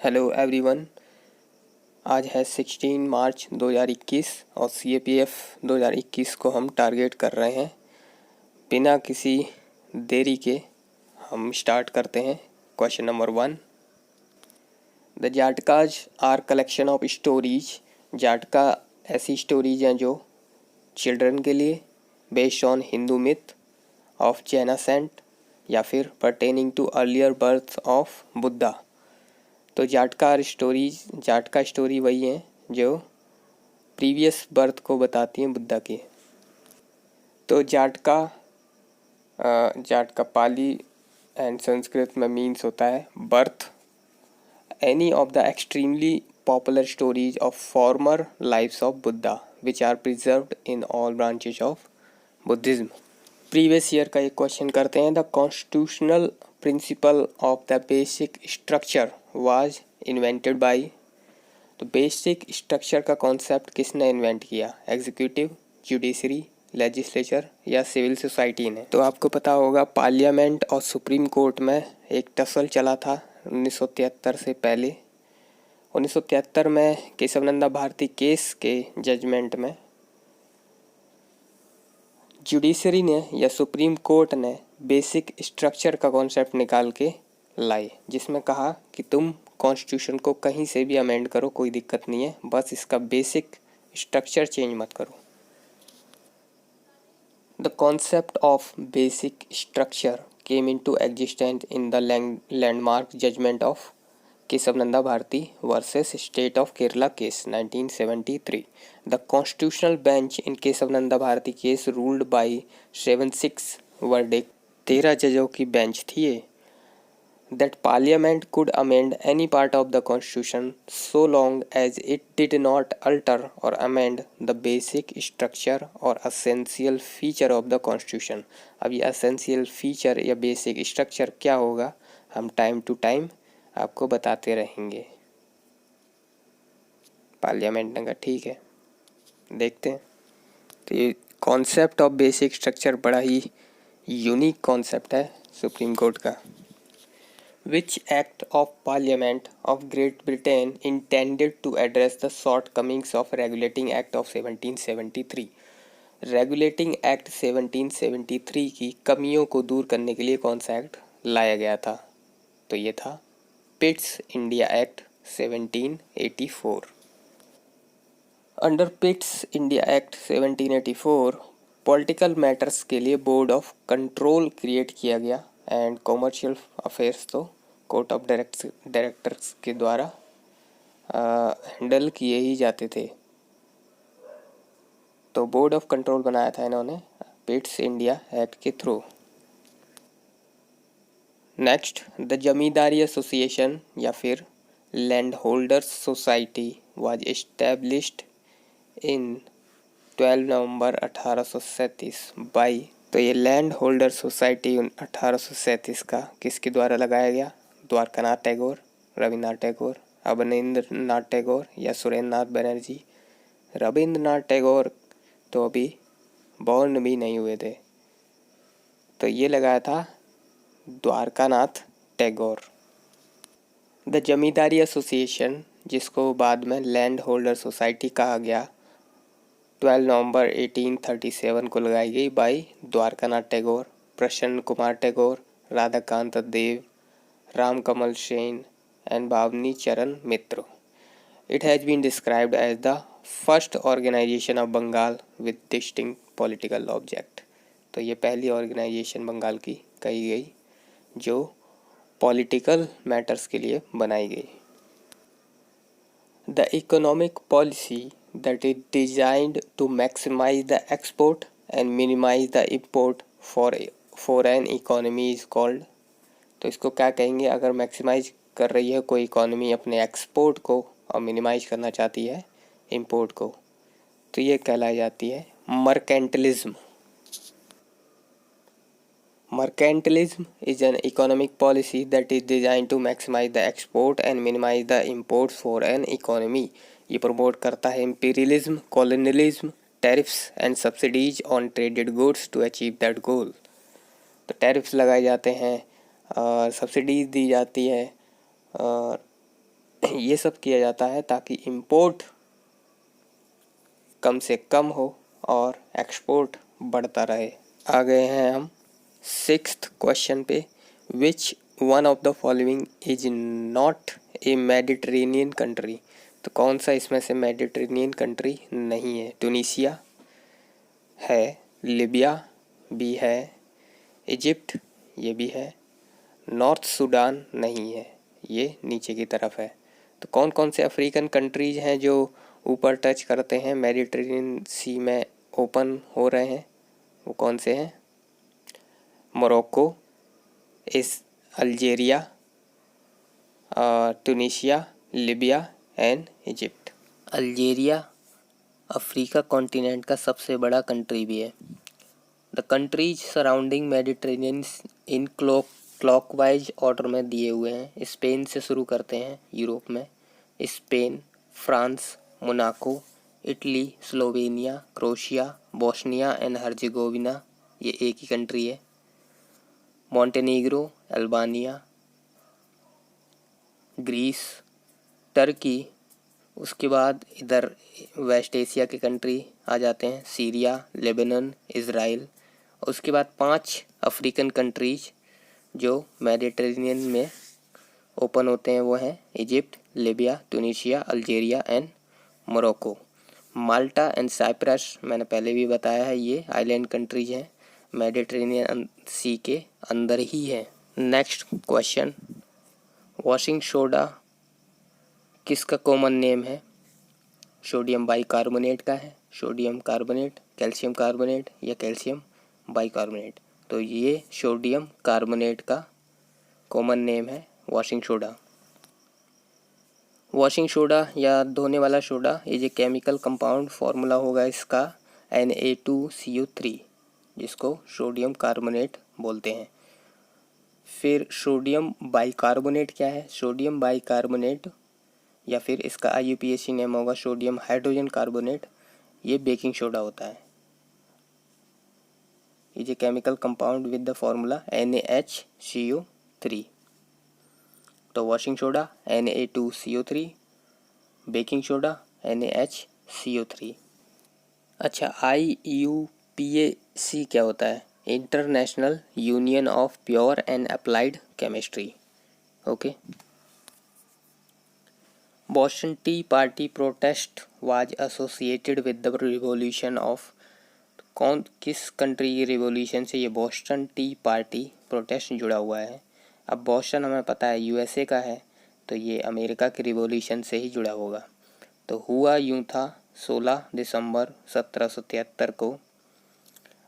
Hello everyone. आज है 16 मार्च 2021 और CAPF 2021 को हम टारगेट कर रहे हैं। बिना किसी देरी के हम स्टार्ट करते हैं। Question number 1। The Jatakas are collection of stories. Jataka ऐसी स्टोरीज हैं जो चिल्ड्रन के लिए based on Hindu myth of Jaina saint या फिर pertaining to earlier birth of Buddha. तो जाटका स्टोरी वही है जो प्रीवियस बर्थ को बताती हैं बुद्धा की। तो जाटका पाली एंड संस्कृत में मीन्स होता है birth. Any of the extremely popular stories of former lifes of Buddha which are preserved in all branches of Buddhism. Previous year का एक क्वेश्चन करते हैं। The constitutional principle of the basic structure was invented by. तो basic structure का concept किसने invent किया? Executive, judiciary, legislature या civil society ने? तो आपको पता होगा पार्लियामेंट और सुप्रीम कोर्ट में एक टसल चला था 1973 से पहले। 1973 में केशवनंदा भारती केस के जजमेंट में जुडिशरी ने या सुप्रीम कोर्ट ने बेसिक स्ट्रक्चर का कॉन्सेप्ट निकाल के लाए, जिसमें कहा कि तुम कॉन्स्टिट्यूशन को कहीं से भी अमेंड करो, कोई दिक्कत नहीं है, बस इसका बेसिक स्ट्रक्चर चेंज मत करो। The concept of basic structure came into existence in the landmark judgement of Kesavananda Bharati versus state of Kerala case 1973। The constitutional bench in Kesavananda Bharati case ruled by 7-6 verdict. 13 जजों की बेंच थी ये। That Parliament could amend any part of the Constitution so long as it did not alter or amend the basic structure or essential feature of the Constitution। अब ये essential feature या basic structure क्या होगा हम time to time आपको बताते रहेंगे। Parliament ने कहा ठीक है, देखते हैं। तो ये कॉन्सेप्ट ऑफ बेसिक स्ट्रक्चर बड़ा ही यूनिक कॉन्सेप्ट है सुप्रीम कोर्ट का। Which act of Parliament of Great Britain intended to address the shortcomings of Regulating Act of 1773? Regulating Act 1773 की कमियों को दूर करने के लिए कौन सा एक्ट लाया गया था? तो ये था Pitt's India act 1784। Under Pitt's India act 1784 political matters के लिए बोर्ड ऑफ कंट्रोल क्रिएट किया गया एंड कॉमर्शियल अफेयर्स तो कोर्ट ऑफ डायरेक्टर्स के द्वारा हैंडल किए ही जाते थे। तो बोर्ड ऑफ कंट्रोल बनाया था इन्होंने पिट्स इंडिया एक्ट के through. Next, the zamindari association या फिर land holders society was established in 12 November 1837 by. तो ये लैंड होल्डर सोसाइटी 1837 का किसके द्वारा लगाया गया? द्वारकानाथ टैगोर, रविन्द्रनाथ टैगोर, अवनींद्रनाथ टैगोर या सुरेंद्रनाथ बनर्जी। रविन्द्रनाथ टैगोर तो अभी बॉर्न भी नहीं हुए थे, तो ये लगाया था Dwarkanath Tagore. The zamindari association, जिसको बाद में लैंड होल्डर सोसाइटी कहा गया, 12 नवंबर 1837 को लगाई गई by Dwarkanath Tagore, Prasanna Kumar Tagore, Radhakant Dev, Ram Kamal Sen and Bhabani Charan Mitra. It has been described as the first organisation of Bengal with distinct political object. तो ये पहली ऑर्गेनाइजेशन बंगाल की कही गई जो पॉलिटिकल मैटर्स के लिए बनाई गई। The economic policy that is designed to maximize the export and minimize the import for an economy is called। तो इसको क्या कहेंगे? अगर मैक्सिमाइज कर रही है कोई इकोनॉमी अपने एक्सपोर्ट को और मिनिमाइज करना चाहती है इंपोर्ट को, तो ये कहलाई जाती है mercantilism. Mercantilism is an economic policy that is designed to maximize the export and minimize the imports for an economy। ये प्रमोट करता है imperialism, colonialism, tariffs and subsidies on traded goods to achieve that goal। तो tariffs लगाए जाते हैं और subsidies दी जाती है और ये सब किया जाता है ताकि इंपोर्ट कम से कम हो और एक्सपोर्ट बढ़ता रहे। आ गए हैं हम 6th क्वेश्चन पे। Which one of the following is not a Mediterranean country. तो कौन सा इसमें से मेडिटेरेनियन कंट्री नहीं है? टूनिसिया है, लीबिया भी है, इजिप्ट ये भी है, नॉर्थ सूडान नहीं है, ये नीचे की तरफ है। तो कौन कौन से अफ्रीकन कंट्रीज हैं जो ऊपर टच करते हैं, मेडिटेरेनियन सी में ओपन हो रहे हैं, वो कौन से हैं? Morocco, Algeria, Tunisia, Libya and Egypt. Algeria Africa continent का सबसे बड़ा कंट्री भी है। The countries surrounding Mediterranean in clockwise order में दिए हुए हैं। स्पेन से शुरू करते हैं यूरोप में। Spain, France, Monaco, Italy, Slovenia, crochet, Bosnia and Herzegovina, ये एक ही कंट्री है। मॉन्टेनीग्रो, अल्बानिया, ग्रीस, टर्की, उसके बाद इधर वेस्ट एशिया के कंट्री आ जाते हैं, सीरिया, लेबनान, इज़राइल। उसके बाद 5 अफ्रीकन कंट्रीज जो मेडिटेरेनियन में ओपन होते हैं वो हैं Egypt, Libya, Tunisia, Algeria and Morocco. Malta and Cyprus मैंने पहले भी बताया है, ये आइलैंड कंट्रीज हैं, मेडिटेरेनियन सी के अंदर ही है। नेक्स्ट क्वेश्चन, वॉशिंग सोडा किसका कॉमन नेम है? सोडियम बाइकार्बोनेट का है, सोडियम कार्बोनेट, कैल्शियम कार्बोनेट या कैल्शियम बाइकार्बोनेट। तो ये सोडियम कार्बोनेट का कॉमन नेम है वॉशिंग सोडा। वॉशिंग सोडा या धोने वाला soda is a chemical compound, formula होगा इसका Na2CO3, जिसको सोडियम कार्बोनेट बोलते हैं। फिर सोडियम बाइकार्बोनेट क्या है? सोडियम बाइकार्बोनेट या फिर इसका IUPAC नेम होगा सोडियम हाइड्रोजन कार्बोनेट, ये बेकिंग सोडा होता है। Is a chemical compound with the formula NaHCO3। तो washing soda Na2CO3, baking soda NaHCO3। अच्छा, IUPAC क्या होता है? International union of pure and applied chemistry. Okay. Boston T party protest was associated with the revolution of. किस country की revolution से ये Boston T party protest जुड़ा हुआ है? अब बोस्टन हमें पता है USA का है, तो ये अमेरिका के रिवॉल्यूशन से ही जुड़ा होगा। तो हुआ यूँ था, 16 दिसंबर 1773 को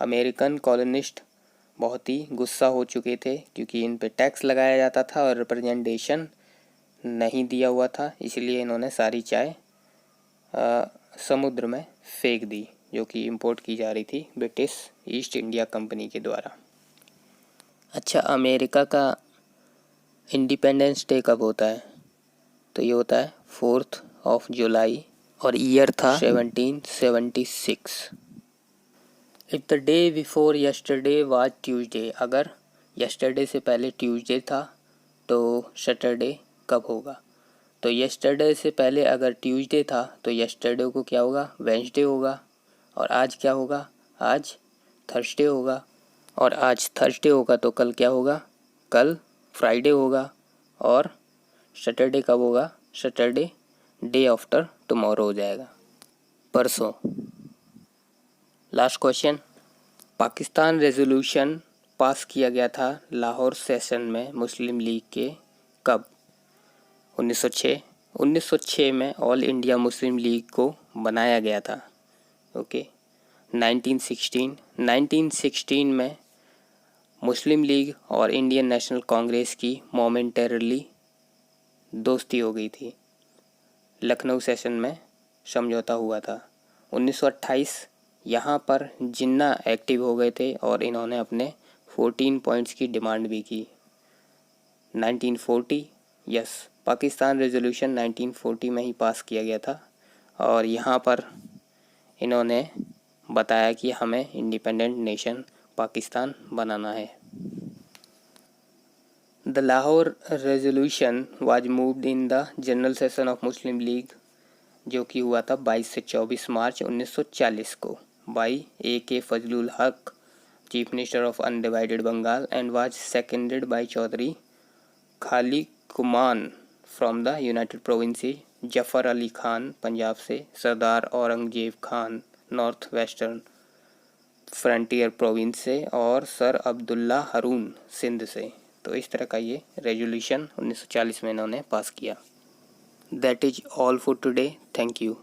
अमेरिकन कॉलोनिस्ट बहुत ही गुस्सा हो चुके थे क्योंकि इन पे टैक्स लगाया जाता था और रिप्रेजेंटेशन नहीं दिया हुआ था, इसलिए इन्होंने सारी चाय समुद्र में फेंक दी जो कि इंपोर्ट की जा रही थी ब्रिटिश ईस्ट इंडिया कंपनी के द्वारा। अच्छा, अमेरिका का इंडिपेंडेंस डे कब होता है? तो ये होता है 4 जुलाई और ईयर था 1776। If the day before yesterday was Tuesday, अगर यस्टरडे से पहले ट्यूसडे था तो सैटरडे कब होगा? तो यस्टरडे से पहले अगर ट्यूसडे था तो यस्टरडे को क्या होगा? वेंसडे होगा। और आज क्या होगा? आज थर्सडे होगा। और आज थर्सडे होगा तो कल क्या होगा? कल फ्राइडे होगा। और सैटरडे कब होगा? सैटरडे डे आफ्टर टुमारो हो जाएगा, परसों। Last question, Pakistan resolution pass किया गया था लाहौर सेशन में मुस्लिम लीग के कब? 1906। 1906 में ऑल इंडिया मुस्लिम लीग को बनाया गया था। ओके। 1916 में मुस्लिम लीग और इंडियन नेशनल कांग्रेस की मोमेंटरली दोस्ती हो गई थी। लखनऊ सेशन में समझौता हुआ था। 1928 यहाँ पर जिन्ना एक्टिव हो गए थे और इन्होंने अपने 14 पॉइंट्स की डिमांड भी की। 1940 यस, पाकिस्तान रेजोल्यूशन 1940 में ही पास किया गया था और यहाँ पर इन्होंने बताया कि हमें इंडिपेंडेंट नेशन पाकिस्तान बनाना है। The Lahore resolution was moved in the general session of Muslim league, जो कि हुआ था 22 से 24 मार्च 1940 को, by A.K. Fazlul Haq, chief minister of undivided Bengal, and was seconded by Chaudhry Khaliquzzaman from the united provinces, Zafar Ali Khan Punjab से, Sardar Aurangzeb Khan north western frontier province से, और सर अब्दुल्ला हारून सिंध से। तो इस तरह का ये रेजोल्यूशन 1940 में इन्होंने पास किया। That is all for today. Thank you.